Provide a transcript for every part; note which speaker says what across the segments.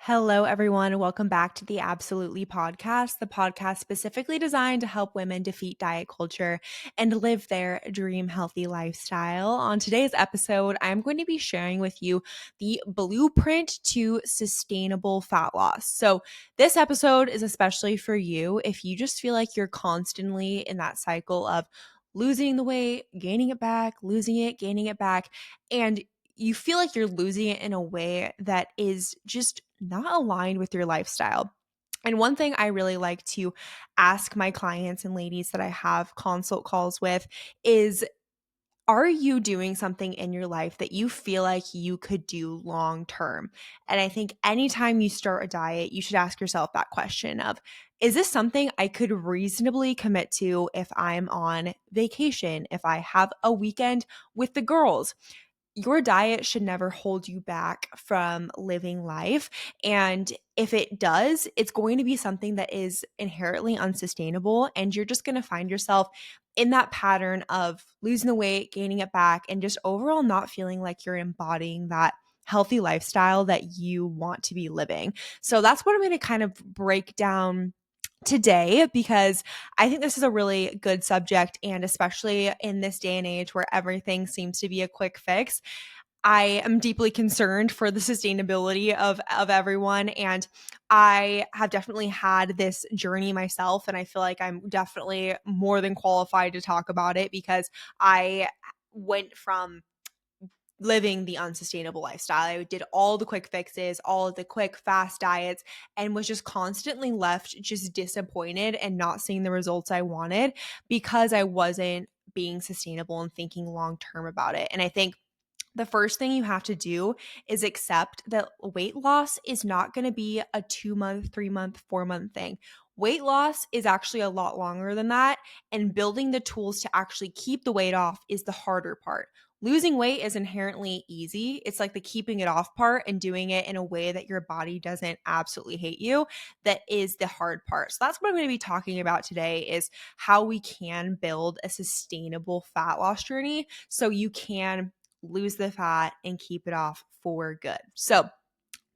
Speaker 1: Hello, everyone. Welcome back to the Absolutely podcast, the podcast specifically designed to help women defeat diet culture and live their dream healthy lifestyle. On today's episode, I'm going to be sharing with you the blueprint to sustainable fat loss. So, this episode is especially for you if you just feel like you're constantly in that cycle of losing the weight, gaining it back, losing it, gaining it back. And you feel like you're losing it in a way that is just not aligned with your lifestyle. And one thing I really like to ask my clients and ladies that I have consult calls with is, are you doing something in your life that you feel like you could do long term? And I think anytime you start a diet, you should ask yourself that question of, is this something I could reasonably commit to if I'm on vacation, if I have a weekend with the girls? Your diet should never hold you back from living life. And if it does, it's going to be something that is inherently unsustainable. And you're just going to find yourself in that pattern of losing the weight, gaining it back, and just overall not feeling like you're embodying that healthy lifestyle that you want to be living. So that's what I'm going to kind of break down today because I think this is a really good subject. And especially in this day and age where everything seems to be a quick fix, I am deeply concerned for the sustainability of everyone. And I have definitely had this journey myself. And I feel like I'm definitely more than qualified to talk about it because I went from living the unsustainable lifestyle. I did all the quick fixes, all of the quick fast diets, and was just constantly left just disappointed and not seeing the results I wanted because I wasn't being sustainable and thinking long term about it. And I think the first thing you have to do is accept that weight loss is not going to be a 2 month, 3 month, 4 month thing. Weight loss is actually a lot longer than that. And building the tools to actually keep the weight off is the harder part. Losing weight is inherently easy. It's like the keeping it off part and doing it in a way that your body doesn't absolutely hate you. That is the hard part. So that's what I'm going to be talking about today is how we can build a sustainable fat loss journey so you can lose the fat and keep it off for good. So,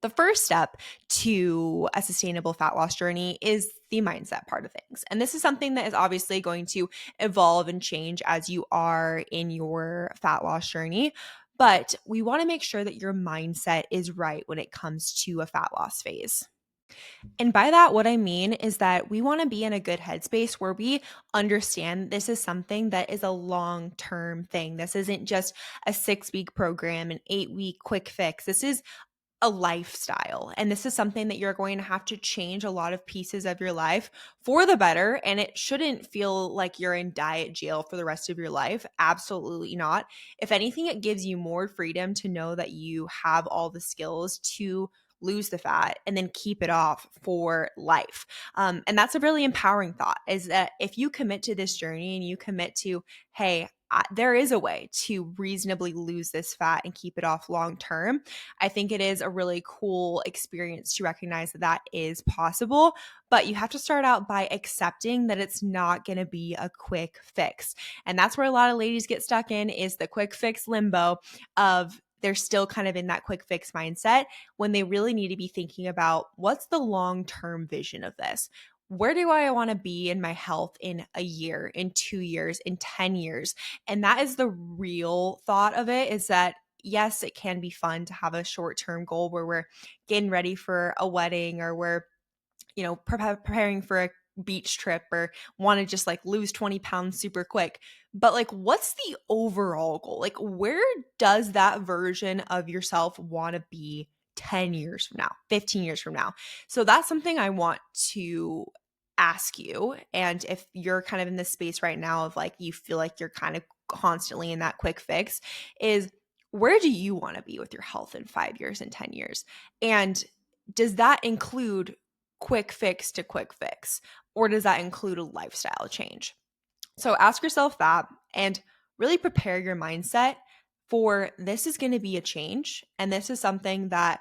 Speaker 1: the first step to a sustainable fat loss journey is the mindset part of things. And this is something that is obviously going to evolve and change as you are in your fat loss journey. But we want to make sure that your mindset is right when it comes to a fat loss phase. And by that, what I mean is that we want to be in a good headspace where we understand this is something that is a long term thing. This isn't just a 6 week program, an 8 week quick fix. This is a lifestyle. And this is something that you're going to have to change a lot of pieces of your life for the better. And it shouldn't feel like you're in diet jail for the rest of your life. Absolutely not. If anything, it gives you more freedom to know that you have all the skills to lose the fat and then keep it off for life. And that's a really empowering thought is that if you commit to this journey and you commit to, hey, there is a way to reasonably lose this fat and keep it off long term. I think it is a really cool experience to recognize that that is possible, but you have to start out by accepting that it's not going to be a quick fix. And that's where a lot of ladies get stuck in is the quick fix limbo of they're still kind of in that quick fix mindset when they really need to be thinking about what's the long-term vision of this? Where do I want to be in my health in a year, in 2 years, in 10 years? And that is the real thought of it is that yes, it can be fun to have a short-term goal where we're getting ready for a wedding or we're, preparing for a beach trip or want to just like lose 20 pounds super quick. But like, what's the overall goal? Like, where does that version of yourself want to be 10 years from now, 15 years from now? So that's something I want to ask you. And if you're kind of in this space right now of like, you feel like you're kind of constantly in that quick fix, is where do you want to be with your health in 5 years and 10 years? And does that include quick fix to quick fix? Or does that include a lifestyle change? So ask yourself that and really prepare your mindset for this is going to be a change. And this is something that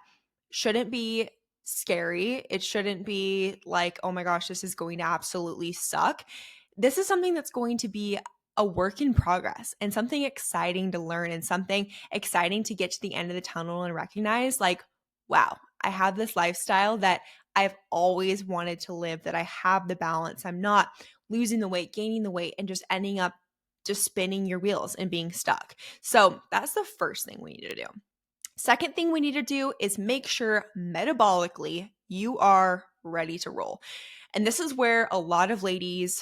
Speaker 1: shouldn't be scary. It shouldn't be like, oh my gosh, this is going to absolutely suck. This is something that's going to be a work in progress and something exciting to learn and something exciting to get to the end of the tunnel and recognize like, wow, I have this lifestyle that I've always wanted to live, that I have the balance. I'm not losing the weight, gaining the weight, and just ending up just spinning your wheels and being stuck. So that's the first thing we need to do. Second thing we need to do is make sure metabolically you are ready to roll. And this is where a lot of ladies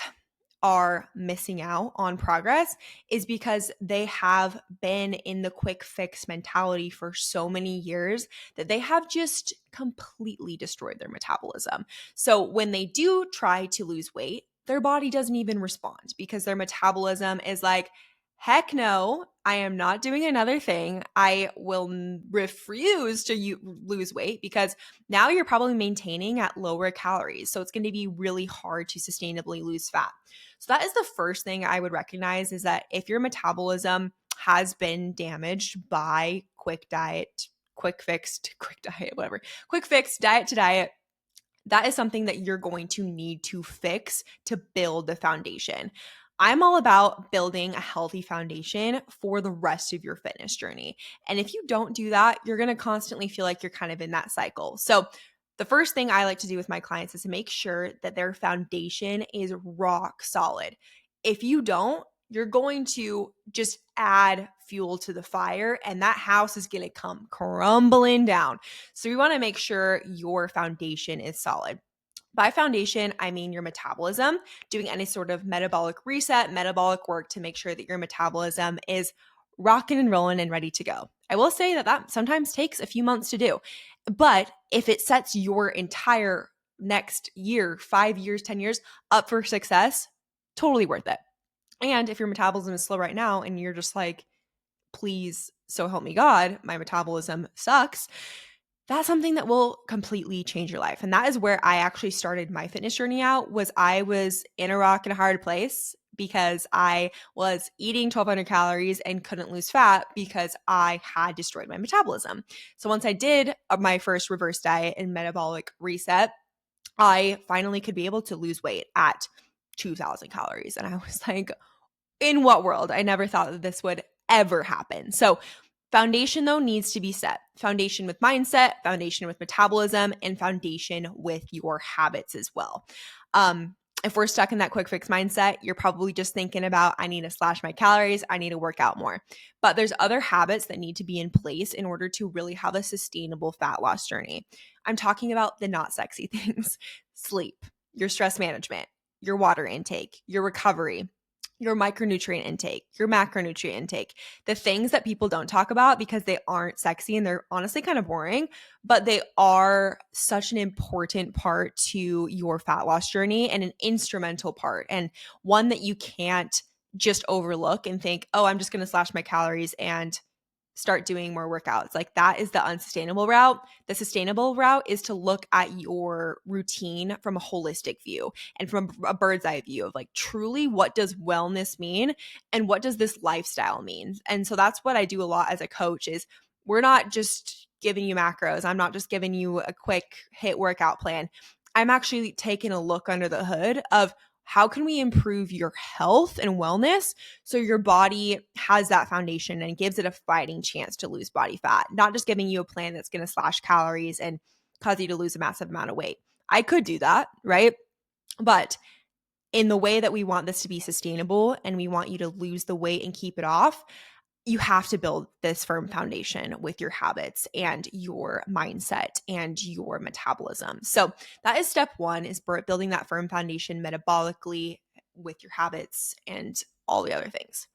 Speaker 1: are missing out on progress, is because they have been in the quick fix mentality for so many years that they have just completely destroyed their metabolism. So when they do try to lose weight, their body doesn't even respond because their metabolism is like, heck no, I am not doing another thing. I will refuse to lose weight because now you're probably maintaining at lower calories. So it's going to be really hard to sustainably lose fat. So that is the first thing I would recognize, is that if your metabolism has been damaged by quick fix, diet to diet, that is something that you're going to need to fix to build the foundation. I'm all about building a healthy foundation for the rest of your fitness journey. And if you don't do that, you're going to constantly feel like you're kind of in that cycle. So the first thing I like to do with my clients is to make sure that their foundation is rock solid. If you don't, you're going to just add fuel to the fire and that house is going to come crumbling down. So we want to make sure your foundation is solid. By foundation, I mean your metabolism, doing any sort of metabolic reset, metabolic work to make sure that your metabolism is rocking and rolling and ready to go. I will say that sometimes takes a few months to do, but if it sets your entire next year, 5 years, 10 years up for success, totally worth it. And if your metabolism is slow right now and you're just like, please, so help me God, my metabolism sucks, that's something that will completely change your life. And that is where I actually started my fitness journey out. Was I was in a rock and a hard place because I was eating 1,200 calories and couldn't lose fat because I had destroyed my metabolism. So once I did my first reverse diet and metabolic reset, I finally could be able to lose weight at 2,000 calories. And I was like, in what world? I never thought that this would ever happen. So foundation, though, needs to be set. Foundation with mindset, foundation with metabolism, and foundation with your habits as well. If we're stuck in that quick fix mindset, you're probably just thinking about, I need to slash my calories, I need to work out more. But there's other habits that need to be in place in order to really have a sustainable fat loss journey. I'm talking about the not sexy things: sleep, your stress management, your water intake, your recovery, your micronutrient intake, your macronutrient intake, the things that people don't talk about because they aren't sexy and they're honestly kind of boring, but they are such an important part to your fat loss journey and an instrumental part, and one that you can't just overlook and think, oh, I'm just going to slash my calories and start doing more workouts. Like, that is the unsustainable route. The sustainable route is to look at your routine from a holistic view and from a bird's eye view of like, truly, what does wellness mean and what does this lifestyle mean? And so that's what I do a lot as a coach, is we're not just giving you macros. I'm not just giving you a quick hit workout plan. I'm actually taking a look under the hood of, how can we improve your health and wellness so your body has that foundation and gives it a fighting chance to lose body fat? Not just giving you a plan that's going to slash calories and cause you to lose a massive amount of weight. I could do that, right? But in the way that we want this to be sustainable and we want you to lose the weight and keep it off, you have to build this firm foundation with your habits and your mindset and your metabolism. So that is step one, is building that firm foundation metabolically with your habits and all the other things.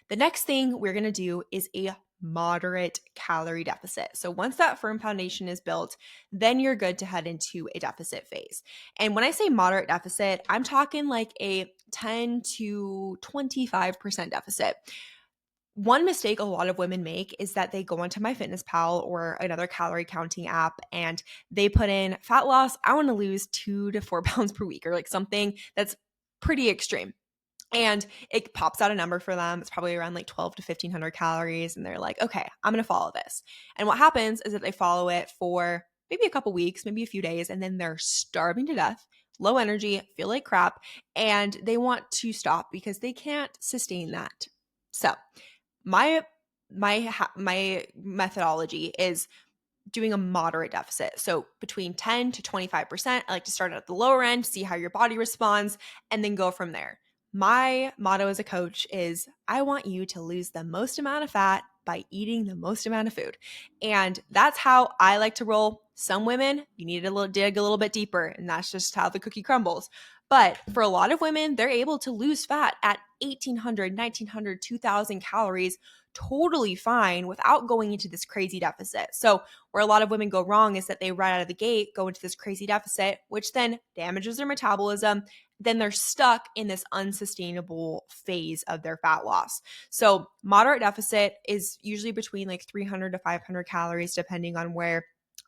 Speaker 1: The next thing we're going to do is a moderate calorie deficit. So once that firm foundation is built, then you're good to head into a deficit phase. And when I say moderate deficit, I'm talking like a 10 to 25% deficit. One mistake a lot of women make is that they go onto MyFitnessPal or another calorie counting app and they put in fat loss, I want to lose 2 to 4 pounds per week, or like something that's pretty extreme. And it pops out a number for them. It's probably around like 12 to 1,500 calories. And they're like, okay, I'm going to follow this. And what happens is that they follow it for maybe a couple weeks, maybe a few days, and then they're starving to death, low energy, feel like crap, and they want to stop because they can't sustain that. So my methodology is doing a moderate deficit. So between 10 to 25%. I like to start at the lower end, see how your body responds, and then go from there. My motto as a coach is I want you to lose the most amount of fat by eating the most amount of food. And that's how I like to roll. Some women, you need to dig a little bit deeper, and that's just how the cookie crumbles. But for a lot of women, they're able to lose fat at 1,800, 1,900, 2,000 calories totally fine without going into this crazy deficit. So where a lot of women go wrong is that they right out of the gate go into this crazy deficit, which then damages their metabolism. Then they're stuck in this unsustainable phase of their fat loss. So moderate deficit is usually between like 300 to 500 calories, depending on where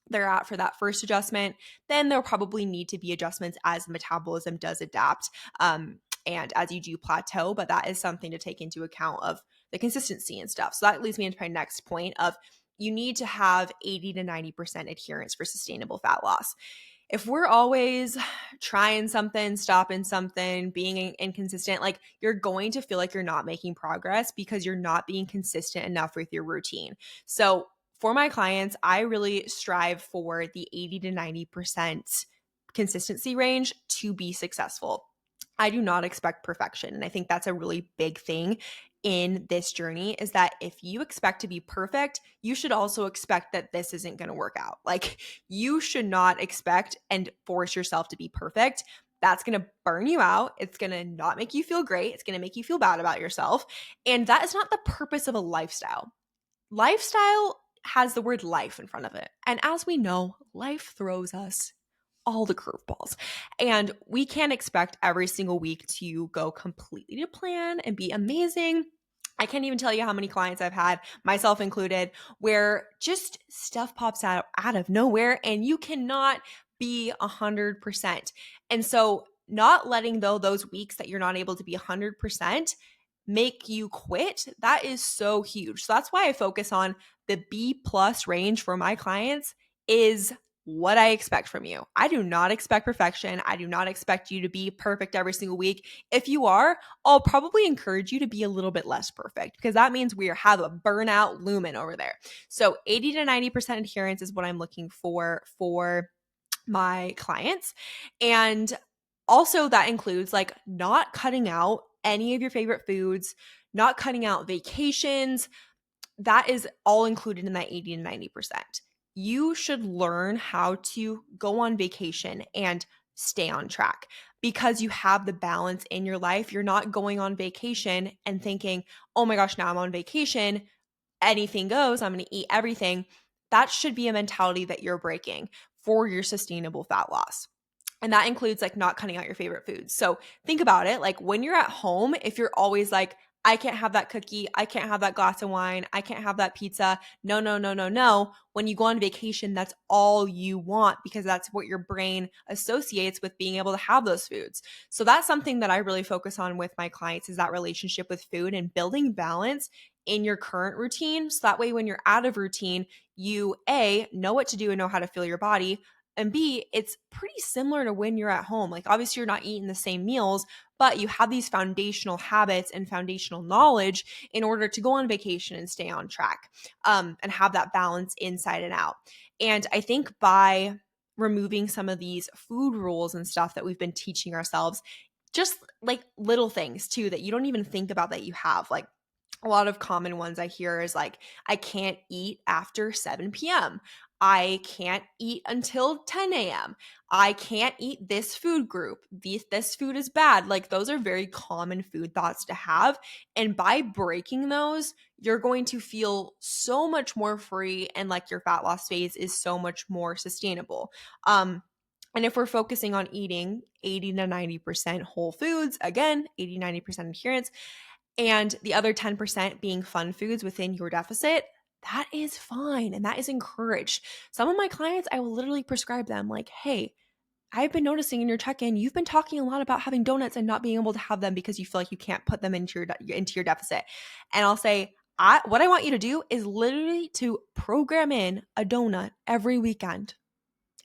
Speaker 1: they're at for that first adjustment. Then there'll probably need to be adjustments as metabolism does adapt. And as you do plateau, but that is something to take into account of the consistency and stuff. So that leads me into my next point of you need to have 80 to 90% adherence for sustainable fat loss. If we're always trying something, stopping something, being inconsistent, like you're going to feel like you're not making progress because you're not being consistent enough with your routine. So for my clients, I really strive for the 80 to 90% consistency range to be successful. I do not expect perfection. And I think that's a really big thing in this journey is that if you expect to be perfect, you should also expect that this isn't going to work out. Like you should not expect and force yourself to be perfect. That's going to burn you out. It's going to not make you feel great. It's going to make you feel bad about yourself. And that is not the purpose of a lifestyle. Lifestyle has the word life in front of it. And as we know, life throws us all the curveballs. And we can't expect every single week to go completely to plan and be amazing. I can't even tell you how many clients I've had, myself included, where just stuff pops out of nowhere and you cannot be 100%. And so not letting those weeks that you're not able to be 100% make you quit, that is so huge. So that's why I focus on the B+ range for my clients is what I expect from you. I do not expect perfection. I do not expect you to be perfect every single week. If you are, I'll probably encourage you to be a little bit less perfect because that means we have a burnout looming over there. So 80 to 90% adherence is what I'm looking for my clients. And also that includes like not cutting out any of your favorite foods, not cutting out vacations. That is all included in that 80 to 90%. You should learn how to go on vacation and stay on track because you have the balance in your life. You're not going on vacation and thinking, oh my gosh, now I'm on vacation. Anything goes. I'm going to eat everything. That should be a mentality that you're breaking for your sustainable fat loss. And that includes like not cutting out your favorite foods. So think about it. Like when you're at home, if you're always like, I can't have that cookie. I can't have that glass of wine. I can't have that pizza. No, no, no, no, no. When you go on vacation, that's all you want because that's what your brain associates with being able to have those foods. So that's something that I really focus on with my clients is that relationship with food and building balance in your current routine. So that way, when you're out of routine, you A, know what to do and know how to feel your body. And B, it's pretty similar to when you're at home. Like obviously you're not eating the same meals, but you have these foundational habits and foundational knowledge in order to go on vacation and stay on track and have that balance inside and out. And I think by removing some of these food rules and stuff that we've been teaching ourselves, just like little things too that you don't even think about that you have, like a lot of common ones I hear is like, I can't eat after 7 p.m. I can't eat until 10 a.m. I can't eat this food group. This food is bad. Like those are very common food thoughts to have. And by breaking those, you're going to feel so much more free and like your fat loss phase is so much more sustainable. And if we're focusing on eating 80 to 90% whole foods, again, 80, 90% adherence, and the other 10% being fun foods within your deficit, that is fine and that is encouraged. Some of my clients, I will literally prescribe them like, hey, I've been noticing in your check-in, you've been talking a lot about having donuts and not being able to have them because you feel like you can't put them into your deficit. And I'll say, what I want you to do is literally to program in a donut every weekend.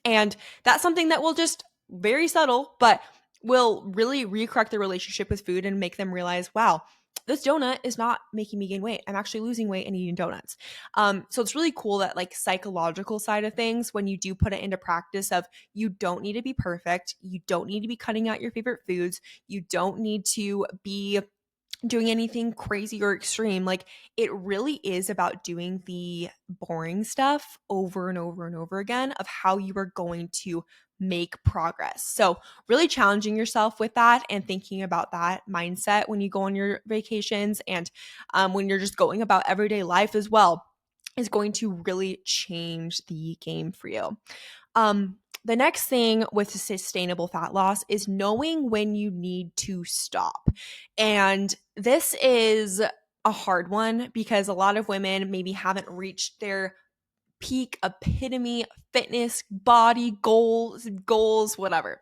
Speaker 1: And that's something that will just very subtle, but will really recorrect the relationship with food and make them realize, wow, this donut is not making me gain weight. I'm actually losing weight and eating donuts. So it's really cool that like psychological side of things, when you do put it into practice of you don't need to be perfect. You don't need to be cutting out your favorite foods. You don't need to be doing anything crazy or extreme. Like it really is about doing the boring stuff over and over and over again of how you are going to make progress. So really challenging yourself with that and thinking about that mindset when you go on your vacations and when you're just going about everyday life as well is going to really change the game for you. The next thing with sustainable fat loss is knowing when you need to stop. And this is a hard one because a lot of women maybe haven't reached their peak epitome fitness body goals, whatever.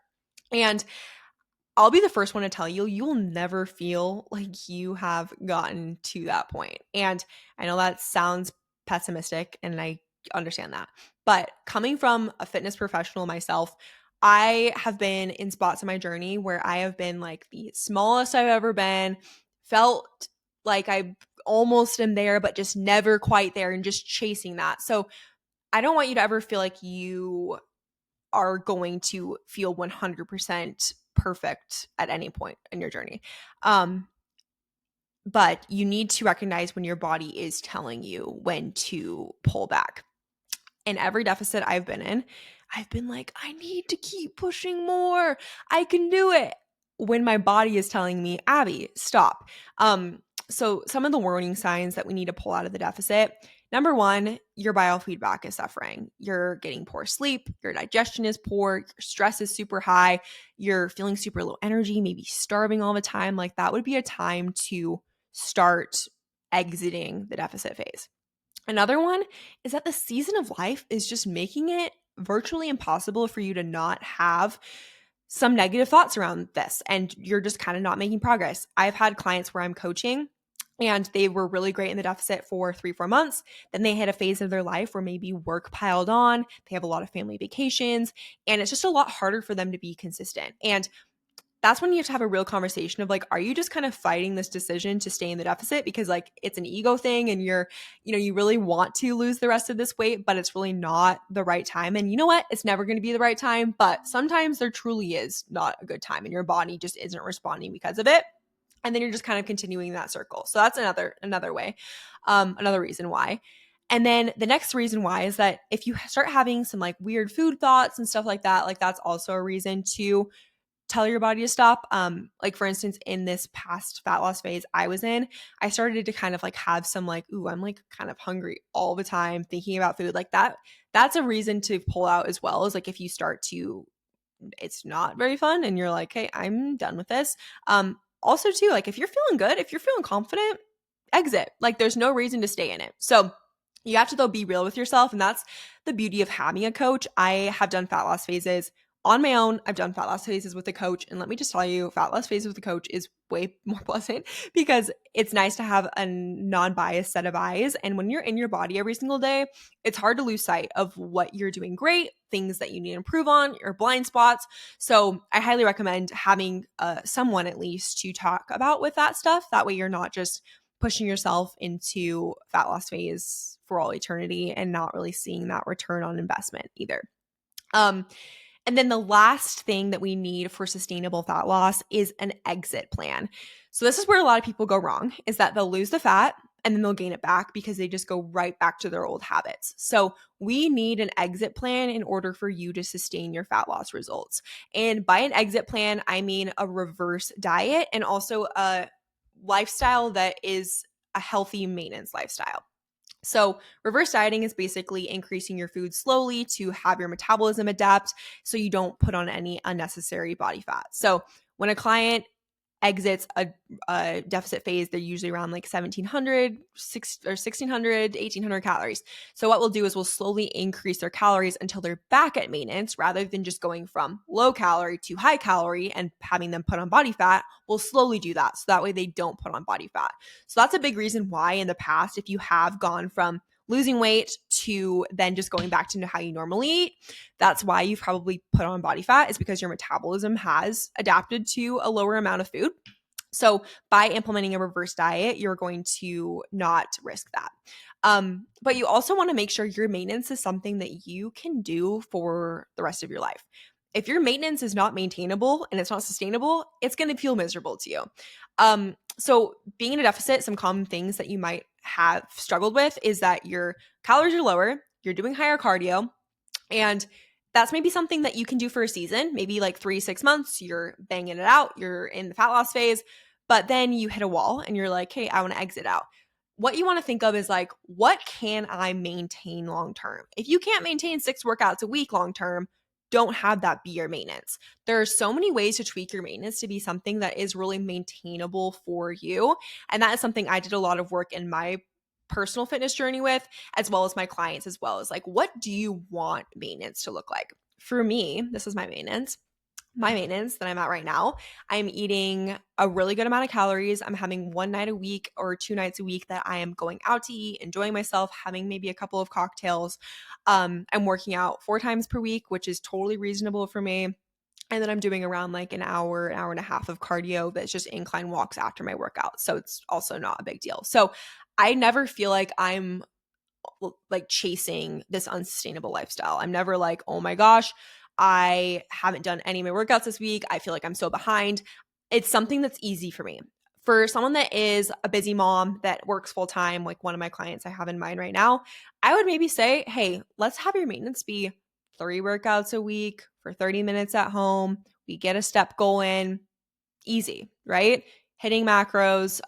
Speaker 1: And I'll be the first one to tell you, you will never feel like you have gotten to that point. And I know that sounds pessimistic, and I understand that. But coming from a fitness professional myself, I have been in spots in my journey where I have been like the smallest I've ever been, felt like I almost am there, but just never quite there and just chasing that. So I don't want you to ever feel like you are going to feel 100% perfect at any point in your journey. But you need to recognize when your body is telling you when to pull back. In every deficit I've been in, I've been like, I need to keep pushing more. I can do it. When my body is telling me, Abbie, stop. So some of the warning signs that we need to pull out of the deficit. Number one, your biofeedback is suffering. You're getting poor sleep. Your digestion is poor. Your stress is super high. You're feeling super low energy, maybe starving all the time. Like that would be a time to start exiting the deficit phase. Another one is that the season of life is just making it virtually impossible for you to not have some negative thoughts around this, and you're just kind of not making progress. I've had clients where I'm coaching and they were really great in the deficit for 3-4 months. Then they hit a phase of their life where maybe work piled on, they have a lot of family vacations, and it's just a lot harder for them to be consistent. And that's when you have to have a real conversation of like, are you just kind of fighting this decision to stay in the deficit because like it's an ego thing and you really want to lose the rest of this weight, but it's really not the right time. And you know what? It's never going to be the right time, but sometimes there truly is not a good time and your body just isn't responding because of it. And then you're just kind of continuing that circle. So that's another way, another reason why. And then the next reason why is that if you start having some like weird food thoughts and stuff like that's also a reason to tell your body to stop. Like for instance, in this past fat loss phase I was in, I started to kind of like have some like, ooh, I'm like kind of hungry all the time thinking about food like that. That's a reason to pull out as well, is like if you start to, it's not very fun and you're like, hey, I'm done with this. Also too, like if you're feeling good, if you're feeling confident, exit. Like there's no reason to stay in it. So you have to though be real with yourself. And that's the beauty of having a coach. I have done fat loss phases on my own. I've done fat loss phases with a coach. And let me just tell you, fat loss phases with a coach is way more pleasant because it's nice to have a non-biased set of eyes. And when you're in your body every single day, it's hard to lose sight of what you're doing great, things that you need to improve on, your blind spots. So I highly recommend having someone at least to talk about with that stuff. That way you're not just pushing yourself into fat loss phase for all eternity and not really seeing that return on investment either. And then the last thing that we need for sustainable fat loss is an exit plan. So this is where a lot of people go wrong, is that they'll lose the fat and then they'll gain it back because they just go right back to their old habits. So we need an exit plan in order for you to sustain your fat loss results. And by an exit plan, I mean a reverse diet and also a lifestyle that is a healthy maintenance lifestyle. So reverse dieting is basically increasing your food slowly to have your metabolism adapt so you don't put on any unnecessary body fat. So when a client exits a deficit phase, they're usually around like 1,700, 1,600, 1,800 calories. So what we'll do is we'll slowly increase their calories until they're back at maintenance rather than just going from low calorie to high calorie and having them put on body fat. We'll slowly do that. So that way they don't put on body fat. So that's a big reason why in the past, if you have gone from losing weight to then just going back to how you normally eat, that's why you've probably put on body fat, is because your metabolism has adapted to a lower amount of food. So by implementing a reverse diet, you're going to not risk that. But you also want to make sure your maintenance is something that you can do for the rest of your life. If your maintenance is not maintainable and it's not sustainable, it's going to feel miserable to you. So being in a deficit, some common things that you might have struggled with is that your calories are lower, you're doing higher cardio, and that's maybe something that you can do for a season, maybe like 3 to 6 months, you're banging it out, you're in the fat loss phase, but then you hit a wall and you're like, hey, I want to exit out. What you want to think of is like, what can I maintain long term? If you can't maintain 6 workouts a week long term, don't have that be your maintenance. There are so many ways to tweak your maintenance to be something that is really maintainable for you. And that is something I did a lot of work in my personal fitness journey with, as well as my clients, as well as like, what do you want maintenance to look like? For me, this is my maintenance. My maintenance that I'm at right now, I'm eating a really good amount of calories. I'm having 1 night a week or 2 nights a week that I am going out to eat, enjoying myself, having maybe a couple of cocktails. I'm working out 4 times per week, which is totally reasonable for me. And then I'm doing around like an hour and a half of cardio that's just incline walks after my workout. So it's also not a big deal. So I never feel like I'm like chasing this unsustainable lifestyle. I'm never like, oh my gosh, I haven't done any of my workouts this week. I feel like I'm so behind. It's something that's easy for me. For someone that is a busy mom that works full time, like one of my clients I have in mind right now, I would maybe say, hey, let's have your maintenance be 3 workouts a week for 30 minutes at home. We get a step going, easy, right? Hitting macros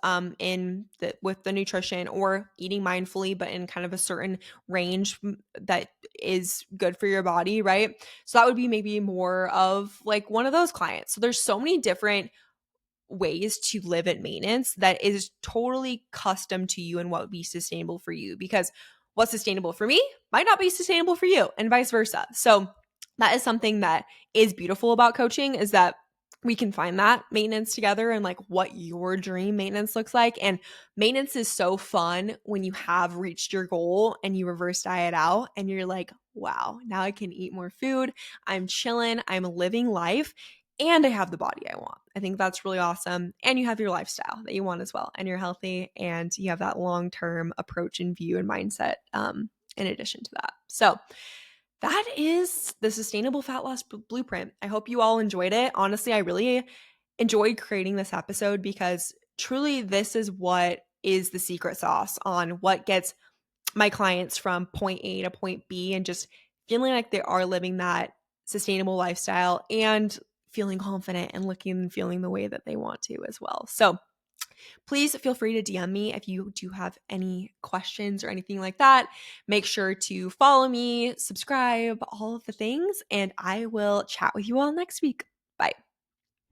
Speaker 1: with the nutrition, or eating mindfully but in kind of a certain range that is good for your body, right? So that would be maybe more of like one of those clients. So there's so many different ways to live at maintenance that is totally custom to you and what would be sustainable for you, because what's sustainable for me might not be sustainable for you, and vice versa. So that is something that is beautiful about coaching, is that we can find that maintenance together and like what your dream maintenance looks like. And maintenance is so fun when you have reached your goal and you reverse diet out and you're like, wow, now I can eat more food. I'm chilling. I'm living life and I have the body I want. I think that's really awesome. And you have your lifestyle that you want as well. And you're healthy and you have that long-term approach and view and mindset in addition to that. So that is the Sustainable Fat Loss Blueprint. I hope you all enjoyed it. Honestly, I really enjoyed creating this episode because truly this is what is the secret sauce on what gets my clients from point A to point B and just feeling like they are living that sustainable lifestyle and feeling confident and looking and feeling the way that they want to as well. So please feel free to DM me if you do have any questions or anything like that. Make sure to follow me, subscribe, all of the things, and I will chat with you all next week. Bye.